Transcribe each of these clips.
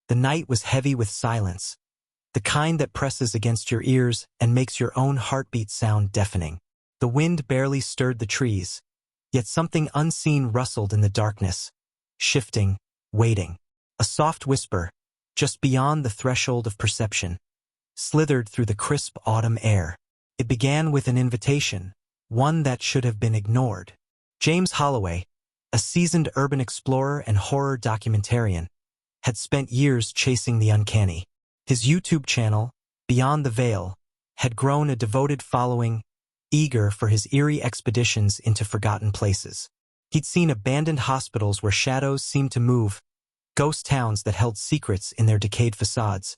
The night was heavy with silence, the kind that presses against your ears and makes your own heartbeat sound deafening. The wind barely stirred the trees, yet something unseen rustled in the darkness, shifting, waiting. A soft whisper, just beyond the threshold of perception, slithered through the crisp autumn air. It began with an invitation, one that should have been ignored. James Holloway, a seasoned urban explorer and horror documentarian, had spent years chasing the uncanny. His YouTube channel, Beyond the Veil, had grown a devoted following, eager for his eerie expeditions into forgotten places. He'd seen abandoned hospitals where shadows seemed to move, ghost towns that held secrets in their decayed facades,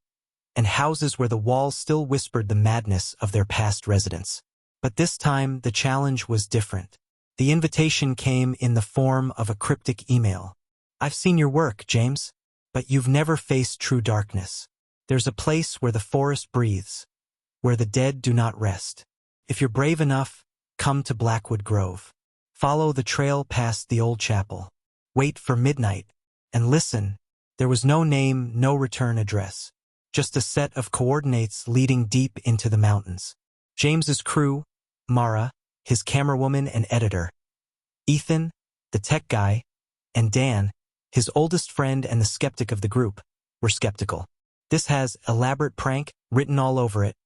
and houses where the walls still whispered the madness of their past residents. But this time, the challenge was different. The invitation came in the form of a cryptic email. "I've seen your work, James, but you've never faced true darkness. There's a place where the forest breathes, where the dead do not rest. If you're brave enough, come to Blackwood Grove. Follow the trail past the old chapel. Wait for midnight, and listen." There was no name, no return address, just a set of coordinates leading deep into the mountains. James's crew, Mara, his camerawoman and editor, Ethan, the tech guy, and Dan, his oldest friend and the skeptic of the group, were skeptical. "This has elaborate prank written all over it,"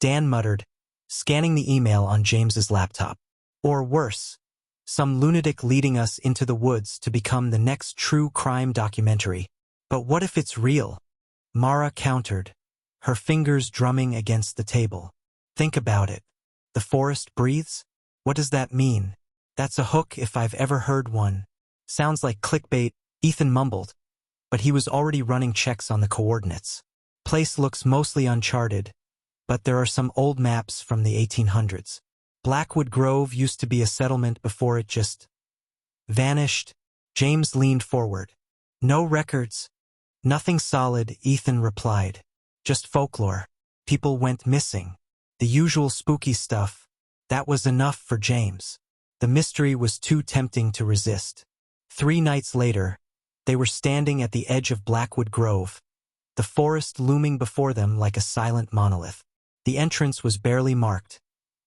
Dan muttered, scanning the email on James's laptop. "Or worse, some lunatic leading us into the woods to become the next true crime documentary. But what if it's real?" Mara countered, her fingers drumming against the table. "Think about it. The forest breathes? What does that mean? That's a hook if I've ever heard one." "Sounds like clickbait," Ethan mumbled, but he was already running checks on the coordinates. "Place looks mostly uncharted, but there are some old maps from the 1800s. Blackwood Grove used to be a settlement before it just vanished." James leaned forward. "No records. Nothing solid," Ethan replied. "Just folklore. People went missing. The usual spooky stuff." That was enough for James. The mystery was too tempting to resist. 3 nights later, they were standing at the edge of Blackwood Grove, the forest looming before them like a silent monolith. The entrance was barely marked.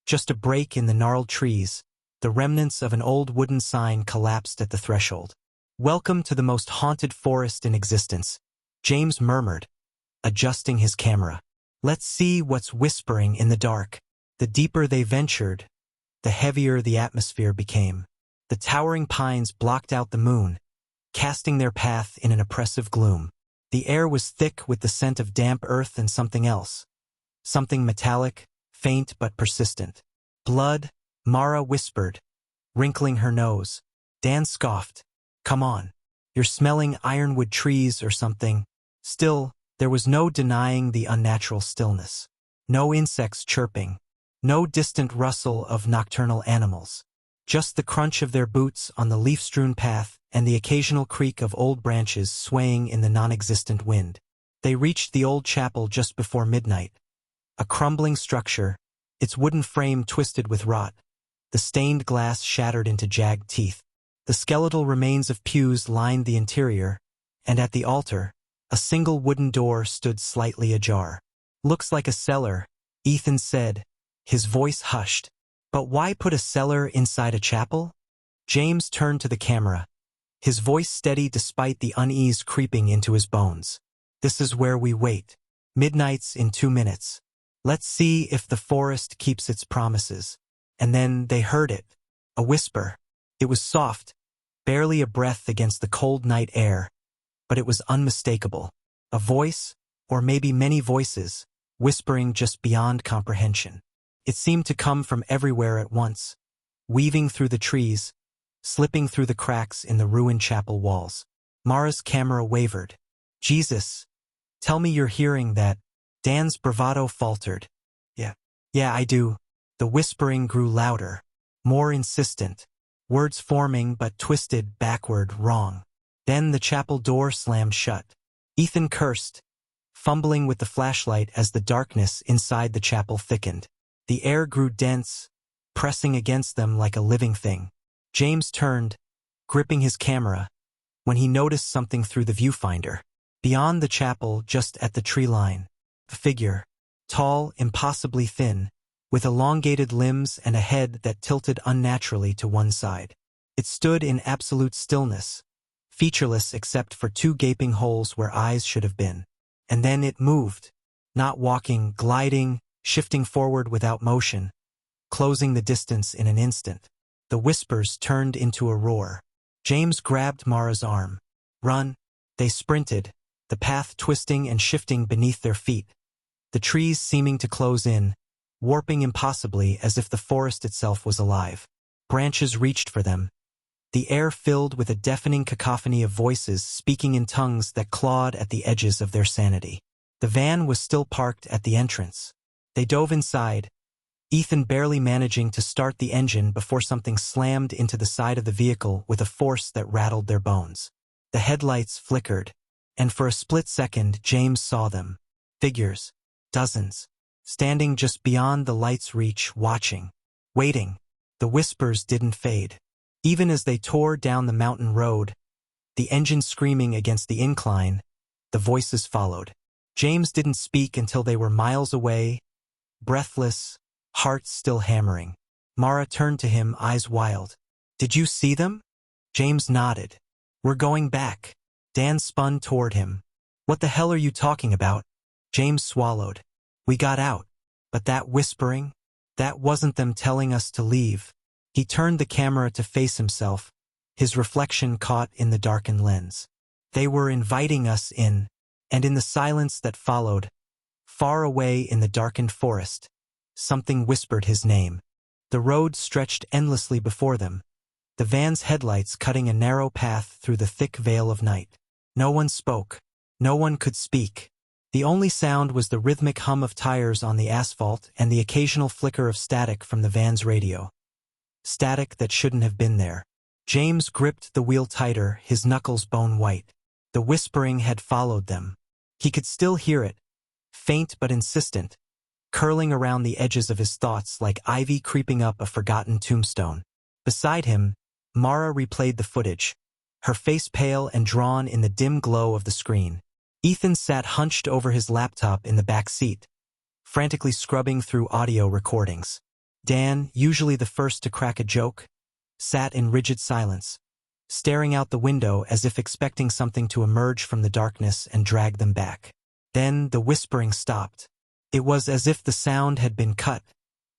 Just a break in the gnarled trees, the remnants of an old wooden sign collapsed at the threshold. "Welcome to the most haunted forest in existence," James murmured, adjusting his camera. "Let's see what's whispering in the dark." The deeper they ventured, the heavier the atmosphere became. The towering pines blocked out the moon, casting their path in an oppressive gloom. The air was thick with the scent of damp earth and something else. Something metallic, faint but persistent. "Blood," Mara whispered, wrinkling her nose. Dan scoffed. "Come on. You're smelling ironwood trees or something." Still, there was no denying the unnatural stillness. No insects chirping. No distant rustle of nocturnal animals. Just the crunch of their boots on the leaf-strewn path and the occasional creak of old branches swaying in the non-existent wind. They reached the old chapel just before midnight. A crumbling structure, its wooden frame twisted with rot, the stained glass shattered into jagged teeth. The skeletal remains of pews lined the interior, and at the altar, a single wooden door stood slightly ajar. "Looks like a cellar," Ethan said, his voice hushed. "But why put a cellar inside a chapel?" James turned to the camera, his voice steady despite the unease creeping into his bones. "This is where we wait. Midnight's in 2 minutes. Let's see if the forest keeps its promises." And then they heard it. A whisper. It was soft, barely a breath against the cold night air, but it was unmistakable. A voice, or maybe many voices, whispering just beyond comprehension. It seemed to come from everywhere at once, weaving through the trees, slipping through the cracks in the ruined chapel walls. Mara's camera wavered. "Jesus, tell me you're hearing that." Dan's bravado faltered. Yeah, I do." The whispering grew louder, more insistent, words forming but twisted backward wrong. Then the chapel door slammed shut. Ethan cursed, fumbling with the flashlight as the darkness inside the chapel thickened. The air grew dense, pressing against them like a living thing. James turned, gripping his camera, when he noticed something through the viewfinder. Beyond the chapel, just at the tree line, a figure, tall, impossibly thin, with elongated limbs and a head that tilted unnaturally to one side. It stood in absolute stillness, featureless except for two gaping holes where eyes should have been. And then it moved, not walking, gliding, shifting forward without motion, closing the distance in an instant. The whispers turned into a roar. James grabbed Mara's arm. Run! They sprinted, the path twisting and shifting beneath their feet, the trees seeming to close in, warping impossibly as if the forest itself was alive. Branches reached for them, the air filled with a deafening cacophony of voices speaking in tongues that clawed at the edges of their sanity. The van was still parked at the entrance. They dove inside, Ethan barely managing to start the engine before something slammed into the side of the vehicle with a force that rattled their bones. The headlights flickered, and for a split second James saw them. Figures, dozens, standing just beyond the light's reach, watching, waiting. The whispers didn't fade. Even as they tore down the mountain road, the engine screaming against the incline, the voices followed. James didn't speak until they were miles away, breathless, heart still hammering. Mara turned to him, eyes wild. "Did you see them?" James nodded. "We're going back." Dan spun toward him. "What the hell are you talking about?" James swallowed. "We got out. But that whispering? That wasn't them telling us to leave." He turned the camera to face himself, his reflection caught in the darkened lens. "They were inviting us in." And in the silence that followed, far away in the darkened forest, something whispered his name. The road stretched endlessly before them, the van's headlights cutting a narrow path through the thick veil of night. No one spoke. No one could speak. The only sound was the rhythmic hum of tires on the asphalt and the occasional flicker of static from the van's radio. Static that shouldn't have been there. James gripped the wheel tighter, his knuckles bone white. The whispering had followed them. He could still hear it, faint but insistent, curling around the edges of his thoughts like ivy creeping up a forgotten tombstone. Beside him, Mara replayed the footage, her face pale and drawn in the dim glow of the screen. Ethan sat hunched over his laptop in the back seat, frantically scrubbing through audio recordings. Dan, usually the first to crack a joke, sat in rigid silence, staring out the window as if expecting something to emerge from the darkness and drag them back. Then the whispering stopped. It was as if the sound had been cut,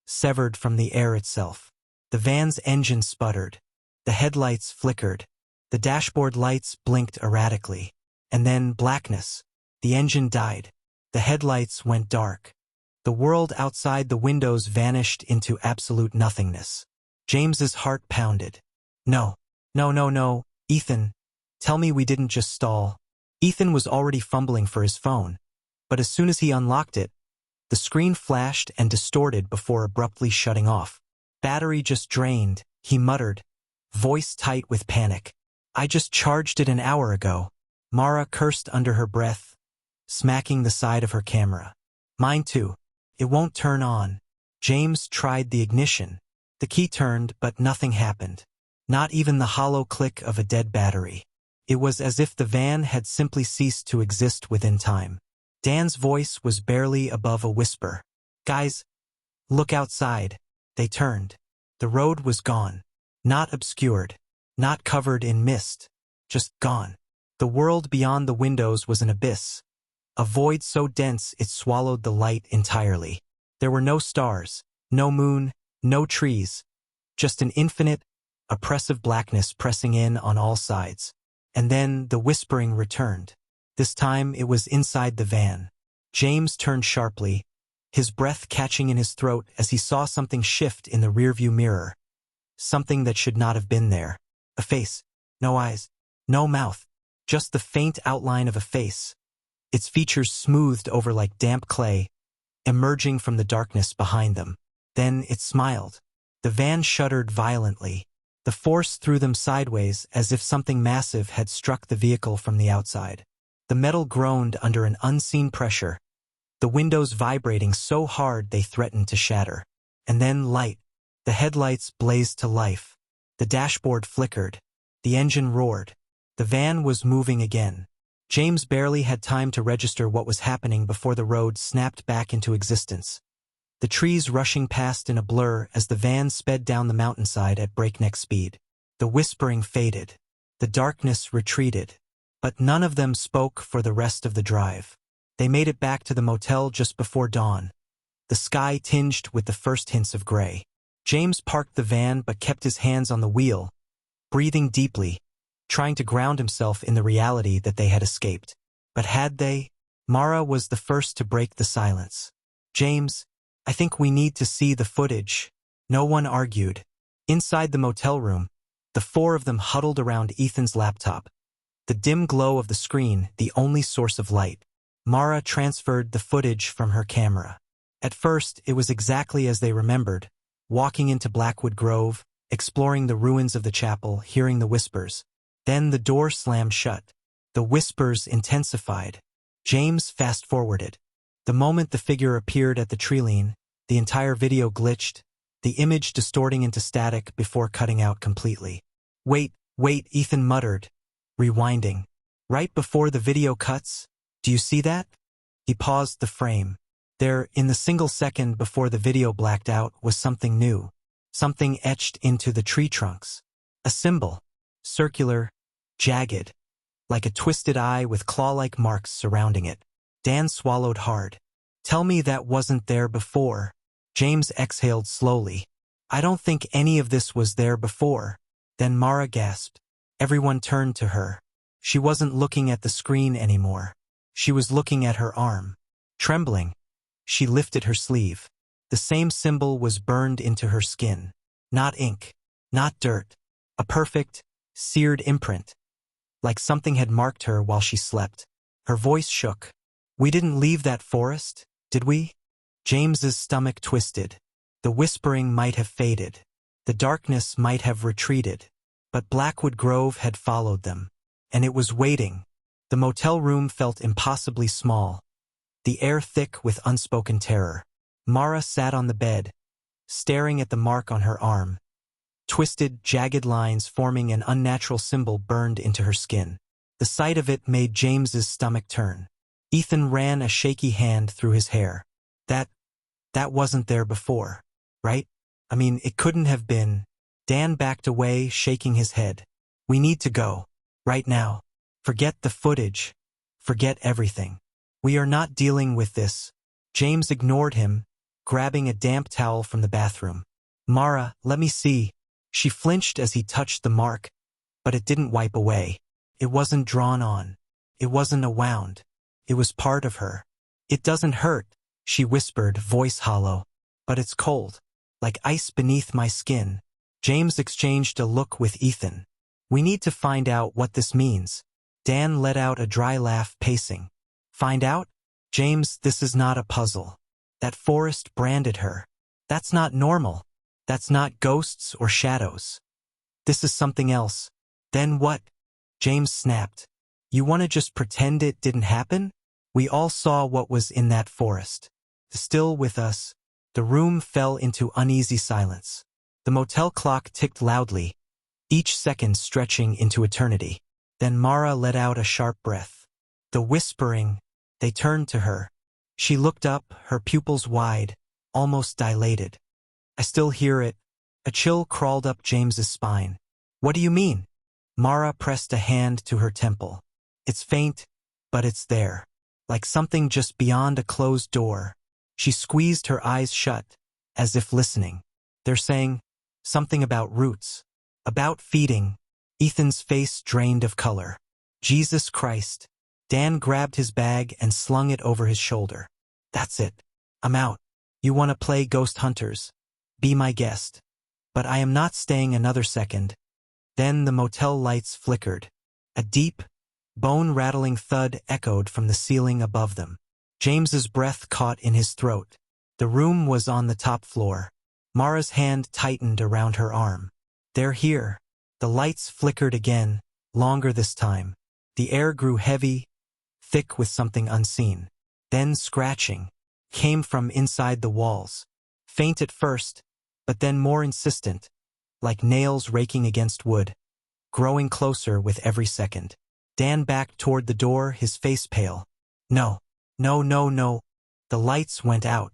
severed from the air itself. The van's engine sputtered. The headlights flickered. The dashboard lights blinked erratically. And then blackness. The engine died. The headlights went dark. The world outside the windows vanished into absolute nothingness. James's heart pounded. No. No, Ethan, tell me we didn't just stall. Ethan was already fumbling for his phone, but as soon as he unlocked it, the screen flashed and distorted before abruptly shutting off. "Battery just drained," he muttered, voice tight with panic. "I just charged it an hour ago." Mara cursed under her breath, smacking the side of her camera. "Mine too. It won't turn on." James tried the ignition. The key turned, but nothing happened. Not even the hollow click of a dead battery. It was as if the van had simply ceased to exist within time. Dan's voice was barely above a whisper. "Guys, look outside." They turned. The road was gone. Not obscured. Not covered in mist. Just gone. The world beyond the windows was an abyss. A void so dense it swallowed the light entirely. There were no stars, no moon, no trees. Just an infinite, oppressive blackness pressing in on all sides. And then the whispering returned. This time it was inside the van. James turned sharply, his breath catching in his throat as he saw something shift in the rearview mirror. Something that should not have been there. A face. No eyes. No mouth. Just the faint outline of a face. Its features smoothed over like damp clay, emerging from the darkness behind them. Then it smiled. The van shuddered violently. The force threw them sideways as if something massive had struck the vehicle from the outside. The metal groaned under an unseen pressure, the windows vibrating so hard they threatened to shatter. And then light. The headlights blazed to life. The dashboard flickered. The engine roared. The van was moving again. James barely had time to register what was happening before the road snapped back into existence. The trees rushing past in a blur as the van sped down the mountainside at breakneck speed. The whispering faded. The darkness retreated. But none of them spoke for the rest of the drive. They made it back to the motel just before dawn, the sky tinged with the first hints of gray. James parked the van but kept his hands on the wheel, breathing deeply, trying to ground himself in the reality that they had escaped. But had they? Mara was the first to break the silence. "James, I think we need to see the footage." No one argued. Inside the motel room, the four of them huddled around Ethan's laptop. The dim glow of the screen, the only source of light. Mara transferred the footage from her camera. At first, it was exactly as they remembered, walking into Blackwood Grove, exploring the ruins of the chapel, hearing the whispers. Then the door slammed shut. The whispers intensified. James fast-forwarded. The moment the figure appeared at the treeline, the entire video glitched, the image distorting into static before cutting out completely. Wait, Ethan muttered, rewinding. Right before the video cuts, "Do you see that?" He paused the frame. There, in the single second before the video blacked out, was something new. Something etched into the tree trunks. A symbol. Circular, jagged, like a twisted eye with claw-like marks surrounding it. Dan swallowed hard. "Tell me that wasn't there before." James exhaled slowly. "I don't think any of this was there before." Then Mara gasped. Everyone turned to her. She wasn't looking at the screen anymore. She was looking at her arm. Trembling, she lifted her sleeve. The same symbol was burned into her skin. Not ink, not dirt. A perfect, seared imprint. Like something had marked her while she slept. Her voice shook. "We didn't leave that forest, did we?" James's stomach twisted. The whispering might have faded. The darkness might have retreated. But Blackwood Grove had followed them. And it was waiting. The motel room felt impossibly small. The air thick with unspoken terror. Mara sat on the bed, staring at the mark on her arm. Twisted, jagged lines forming an unnatural symbol burned into her skin. The sight of it made James's stomach turn. Ethan ran a shaky hand through his hair. That wasn't there before, right? I mean, it couldn't have been. Dan backed away, shaking his head. "We need to go. Right now. Forget the footage. Forget everything. We are not dealing with this." James ignored him, grabbing a damp towel from the bathroom. "Mara, let me see." She flinched as he touched the mark, but it didn't wipe away. It wasn't drawn on. It wasn't a wound. It was part of her. "It doesn't hurt," she whispered, voice hollow. "But it's cold. Like ice beneath my skin." James exchanged a look with Ethan. "We need to find out what this means." Dan let out a dry laugh, pacing. "Find out? James, this is not a puzzle. That forest branded her. That's not normal. That's not ghosts or shadows. This is something else." "Then what?" James snapped. "You want to just pretend it didn't happen? We all saw what was in that forest. Still with us." The room fell into uneasy silence. The motel clock ticked loudly, each second stretching into eternity. Then Mara let out a sharp breath. The whispering. They turned to her. She looked up, her pupils wide, almost dilated. "I still hear it." A chill crawled up James's spine. "What do you mean?" Mara pressed a hand to her temple. "It's faint, but it's there. Like something just beyond a closed door." She squeezed her eyes shut, as if listening. "They're saying something about roots. About feeding." Ethan's face drained of color. "Jesus Christ." Dan grabbed his bag and slung it over his shoulder. "That's it. I'm out. You want to play ghost hunters? Be my guest. But I am not staying another second." Then the motel lights flickered. A deep, bone-rattling thud echoed from the ceiling above them. James's breath caught in his throat. The room was on the top floor. Mara's hand tightened around her arm. "They're here." The lights flickered again, longer this time. The air grew heavy, thick with something unseen. Then scratching came from inside the walls. Faint at first, but then more insistent, like nails raking against wood, growing closer with every second. Dan backed toward the door, his face pale. No, no, no, no. The lights went out,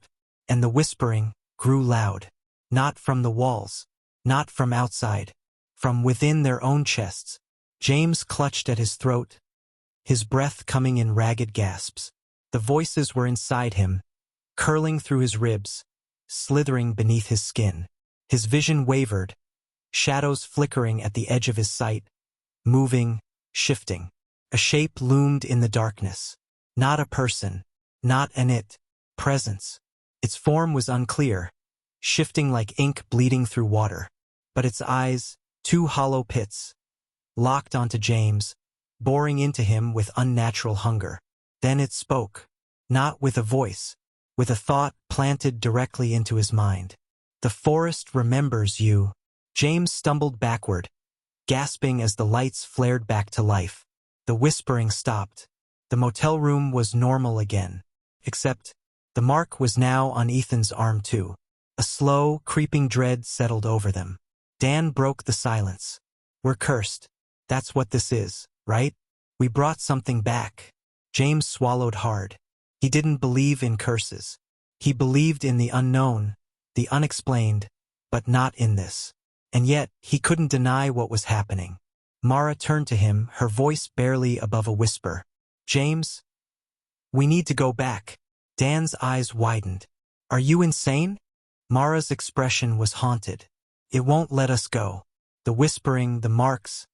and the whispering grew loud. Not from the walls, not from outside, from within their own chests. James clutched at his throat, his breath coming in ragged gasps. The voices were inside him, curling through his ribs, slithering beneath his skin. His vision wavered, shadows flickering at the edge of his sight, moving, shifting. A shape loomed in the darkness. Not a person, not an it, presence. Its form was unclear, shifting like ink bleeding through water. But its eyes, two hollow pits, locked onto James, boring into him with unnatural hunger. Then it spoke, not with a voice, with a thought planted directly into his mind. The forest remembers you. James stumbled backward, gasping as the lights flared back to life. The whispering stopped. The motel room was normal again. Except, the mark was now on Ethan's arm too. A slow, creeping dread settled over them. Dan broke the silence. We're cursed. That's what this is, right? We brought something back. James swallowed hard. He didn't believe in curses. He believed in the unknown, the unexplained, but not in this. And yet, he couldn't deny what was happening. Mara turned to him, her voice barely above a whisper. James? We need to go back. Dan's eyes widened. Are you insane? Mara's expression was haunted. It won't let us go. The whispering, the marks.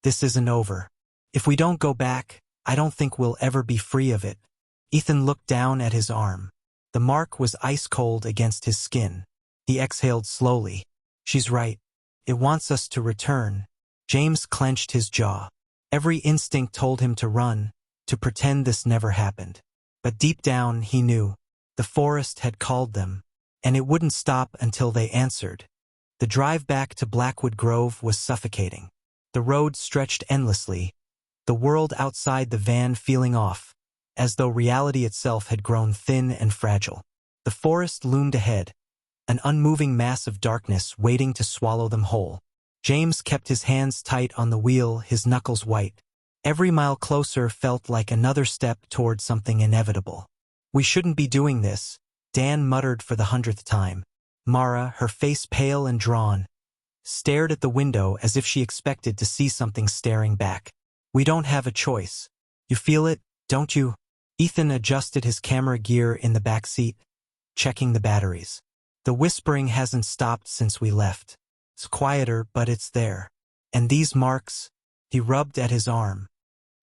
This isn't over. If we don't go back, I don't think we'll ever be free of it. Ethan looked down at his arm. The mark was ice-cold against his skin. He exhaled slowly. She's right. It wants us to return. James clenched his jaw. Every instinct told him to run, to pretend this never happened. But deep down, he knew. The forest had called them, and it wouldn't stop until they answered. The drive back to Blackwood Grove was suffocating. The road stretched endlessly, the world outside the van feeling off, as though reality itself had grown thin and fragile. The forest loomed ahead, an unmoving mass of darkness waiting to swallow them whole. James kept his hands tight on the wheel, his knuckles white. Every mile closer felt like another step toward something inevitable. We shouldn't be doing this, Dan muttered for the 100th time. Mara, her face pale and drawn, stared at the window as if she expected to see something staring back. We don't have a choice. You feel it, don't you? Ethan adjusted his camera gear in the back seat, checking the batteries. The whispering hasn't stopped since we left. It's quieter, but it's there. And these marks, he rubbed at his arm.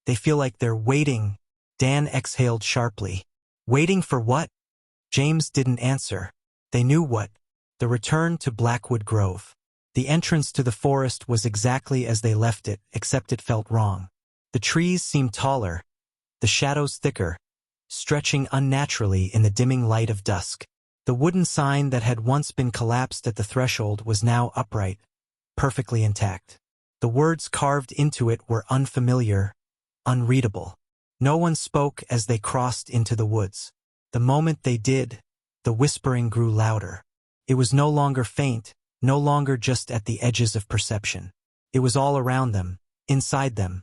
They feel like they're waiting. Dan exhaled sharply. Waiting for what? James didn't answer. They knew what. The return to Blackwood Grove. The entrance to the forest was exactly as they left it, except it felt wrong. The trees seemed taller, the shadows thicker, stretching unnaturally in the dimming light of dusk. The wooden sign that had once been collapsed at the threshold was now upright, perfectly intact. The words carved into it were unfamiliar, unreadable. No one spoke as they crossed into the woods. The moment they did, the whispering grew louder. It was no longer faint, no longer just at the edges of perception. It was all around them, inside them.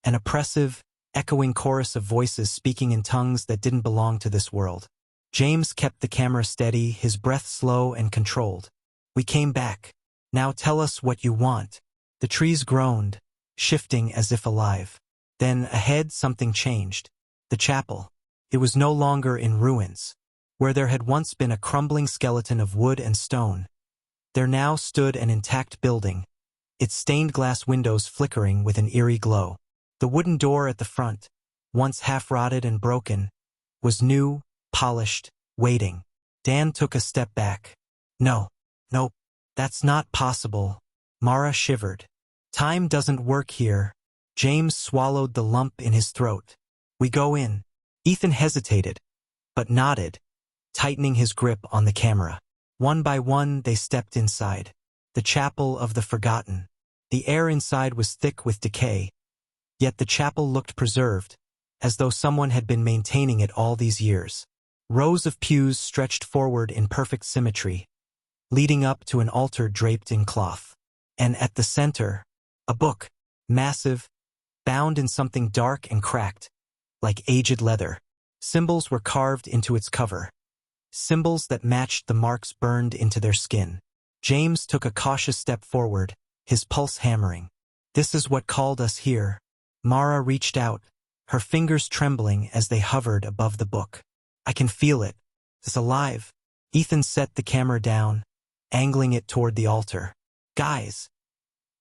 An oppressive, echoing chorus of voices speaking in tongues that didn't belong to this world. James kept the camera steady, his breath slow and controlled. We came back. Now tell us what you want. The trees groaned, shifting as if alive. Then ahead something changed. The chapel. It was no longer in ruins. Where there had once been a crumbling skeleton of wood and stone, there now stood an intact building, its stained glass windows flickering with an eerie glow. The wooden door at the front, once half-rotted and broken, was new, polished, waiting. Dan took a step back. No, that's not possible. Mara shivered. Time doesn't work here. James swallowed the lump in his throat. We go in. Ethan hesitated, but nodded, tightening his grip on the camera. One by one they stepped inside. The chapel of the forgotten. The air inside was thick with decay, yet the chapel looked preserved, as though someone had been maintaining it all these years. Rows of pews stretched forward in perfect symmetry, leading up to an altar draped in cloth. And at the center, a book, massive, bound in something dark and cracked, like aged leather. Symbols were carved into its cover, symbols that matched the marks burned into their skin. James took a cautious step forward, his pulse hammering. "This is what called us here." Mara reached out, her fingers trembling as they hovered above the book. "I can feel it. It's alive." Ethan set the camera down, angling it toward the altar. "Guys,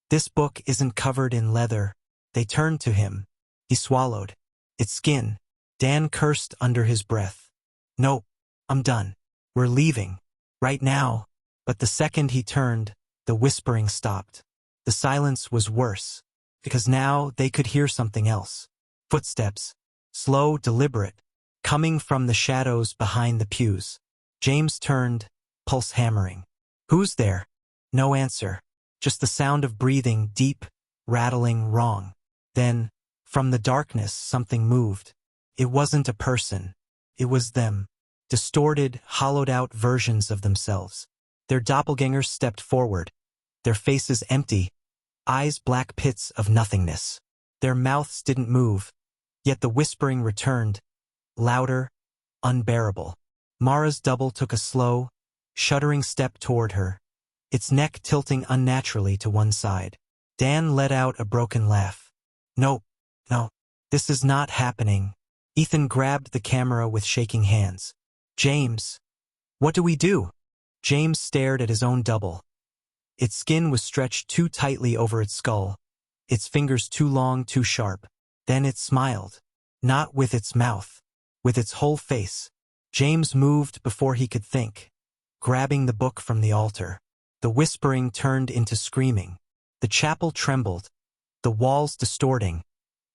this book isn't covered in leather." They turned to him. He swallowed. "It's skin." Dan cursed under his breath. "Nope, I'm done. We're leaving. Right now." But the second he turned, the whispering stopped. The silence was worse, because now they could hear something else. Footsteps, slow, deliberate, coming from the shadows behind the pews. James turned, pulse hammering. "Who's there?" No answer, just the sound of breathing, deep, rattling, wrong. Then, from the darkness, something moved. It wasn't a person. It was them. Distorted, hollowed-out versions of themselves. Their doppelgangers stepped forward, their faces empty, eyes black pits of nothingness. Their mouths didn't move, yet the whispering returned, louder, unbearable. Mara's double took a slow, shuddering step toward her, its neck tilting unnaturally to one side. Dan let out a broken laugh. "No, no, this is not happening." Ethan grabbed the camera with shaking hands. "James, what do we do?" James stared at his own double. Its skin was stretched too tightly over its skull, its fingers too long, too sharp. Then it smiled. Not with its mouth, with its whole face. James moved before he could think, grabbing the book from the altar. The whispering turned into screaming. The chapel trembled, the walls distorting,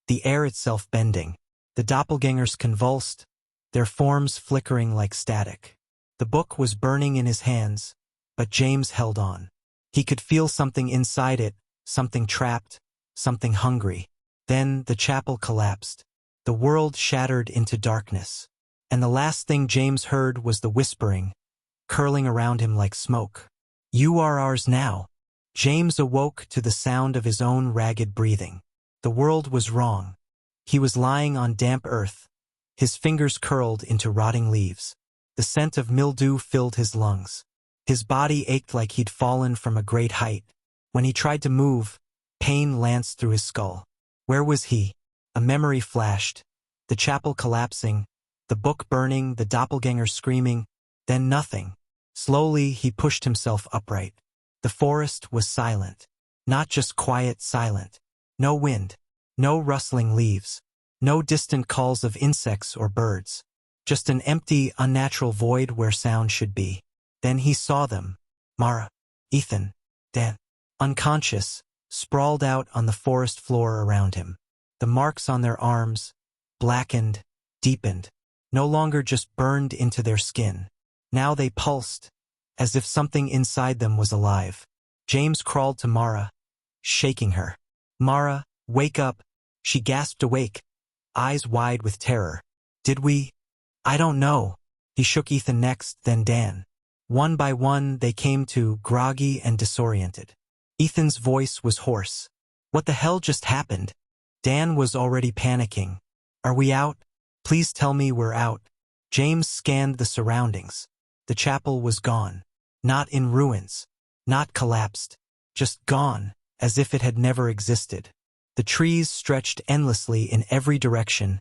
the air itself bending. The doppelgangers convulsed, their forms flickering like static. The book was burning in his hands, but James held on. He could feel something inside it, something trapped, something hungry. Then the chapel collapsed. The world shattered into darkness. And the last thing James heard was the whispering, curling around him like smoke. "You are ours now." James awoke to the sound of his own ragged breathing. The world was wrong. He was lying on damp earth, his fingers curled into rotting leaves. The scent of mildew filled his lungs. His body ached like he'd fallen from a great height. When he tried to move, pain lanced through his skull. Where was he? A memory flashed. The chapel collapsing, the book burning, the doppelganger screaming, then nothing. Slowly, he pushed himself upright. The forest was silent. Not just quiet, silent. No wind. No rustling leaves. No distant calls of insects or birds. Just an empty, unnatural void where sound should be. Then he saw them. Mara, Ethan, Dan. Unconscious, sprawled out on the forest floor around him. The marks on their arms, blackened, deepened, no longer just burned into their skin. Now they pulsed, as if something inside them was alive. James crawled to Mara, shaking her. "Mara, wake up." She gasped awake, eyes wide with terror. "Did we?" "I don't know." He shook Ethan next, then Dan. One by one, they came to, groggy and disoriented. Ethan's voice was hoarse. "What the hell just happened?" Dan was already panicking. "Are we out? Please tell me we're out." James scanned the surroundings. The chapel was gone. Not in ruins. Not collapsed. Just gone, as if it had never existed. The trees stretched endlessly in every direction,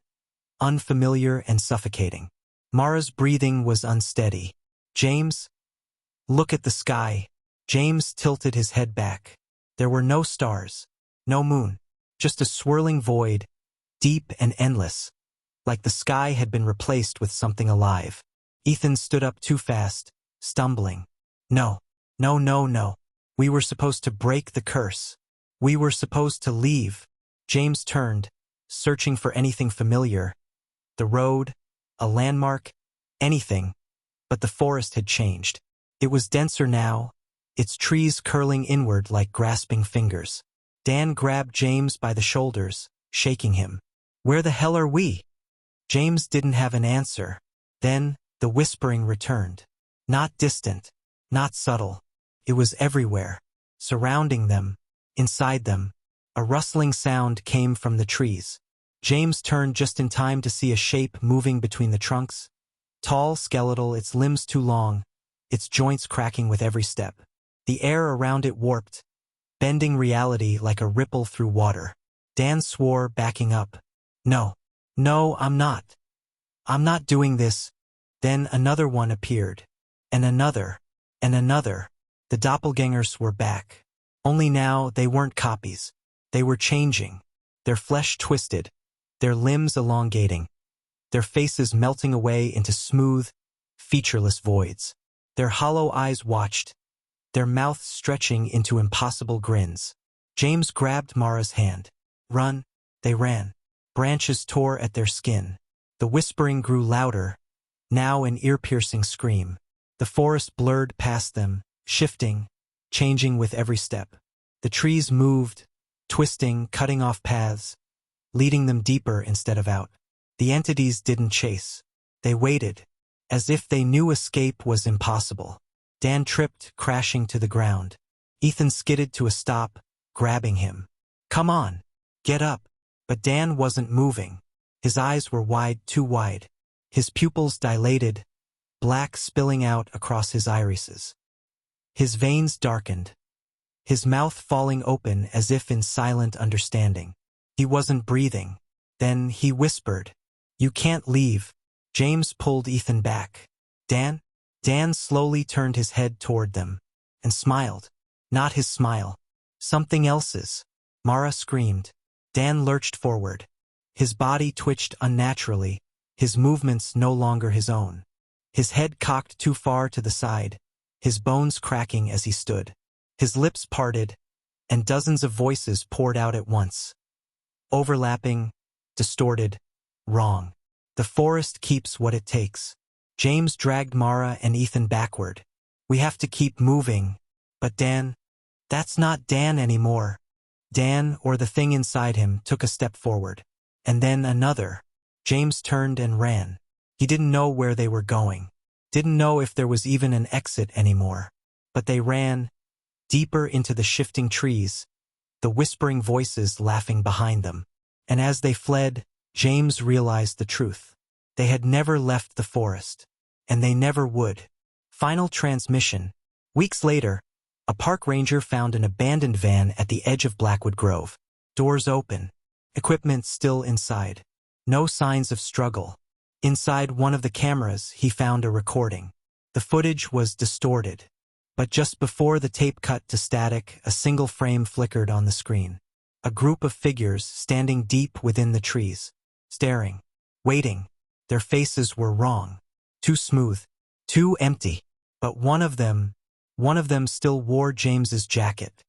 unfamiliar and suffocating. Mara's breathing was unsteady. "James? Look at the sky." James tilted his head back. There were no stars, no moon, just a swirling void, deep and endless, like the sky had been replaced with something alive. Ethan stood up too fast, stumbling. No, no, no, no. We were supposed to break the curse. We were supposed to leave." James turned, searching for anything familiar. The road, a landmark, anything. But the forest had changed. It was denser now, its trees curling inward like grasping fingers. Dan grabbed James by the shoulders, shaking him. "Where the hell are we?" James didn't have an answer. Then, the whispering returned. Not distant, not subtle. It was everywhere, surrounding them, inside them, A rustling sound came from the trees. James turned just in time to see a shape moving between the trunks. Tall, skeletal, its limbs too long, its joints cracking with every step. The air around it warped, bending reality like a ripple through water. Dan swore, backing up. No, no, I'm not. I'm not doing this. Then another one appeared. And another. And another. The doppelgangers were back. Only now they weren't copies. They were changing. Their flesh twisted, their limbs elongating, their faces melting away into smooth, featureless voids. Their hollow eyes watched, their mouths stretching into impossible grins. James grabbed Mara's hand. Run, they ran. Branches tore at their skin. The whispering grew louder, now an ear-piercing scream. The forest blurred past them, shifting, changing with every step. The trees moved, twisting, cutting off paths, leading them deeper instead of out. The entities didn't chase. They waited, as if they knew escape was impossible. Dan tripped, crashing to the ground. Ethan skidded to a stop, grabbing him. Come on, get up. But Dan wasn't moving. His eyes were wide, too wide. His pupils dilated, black spilling out across his irises. His veins darkened, his mouth falling open as if in silent understanding. He wasn't breathing. Then he whispered, "You can't leave." James pulled Ethan back. Dan? Dan slowly turned his head toward them and smiled. Not his smile. Something else's. Mara screamed. Dan lurched forward. His body twitched unnaturally, his movements no longer his own. His head cocked too far to the side, his bones cracking as he stood. His lips parted, and dozens of voices poured out at once. Overlapping, distorted, wrong. The forest keeps what it takes. James dragged Mara and Ethan backward. We have to keep moving. But Dan? That's not Dan anymore. Dan, or the thing inside him, took a step forward. And then another. James turned and ran. He didn't know where they were going. Didn't know if there was even an exit anymore. But they ran, deeper into the shifting trees, the whispering voices laughing behind them. And as they fled, James realized the truth. They had never left the forest. And they never would. Final transmission. Weeks later, a park ranger found an abandoned van at the edge of Blackwood Grove. Doors open. Equipment still inside. No signs of struggle. Inside one of the cameras, he found a recording. The footage was distorted. But just before the tape cut to static, a single frame flickered on the screen. A group of figures standing deep within the trees. Staring. Waiting. Their faces were wrong. Too smooth. Too empty. But one of them still wore James's jacket.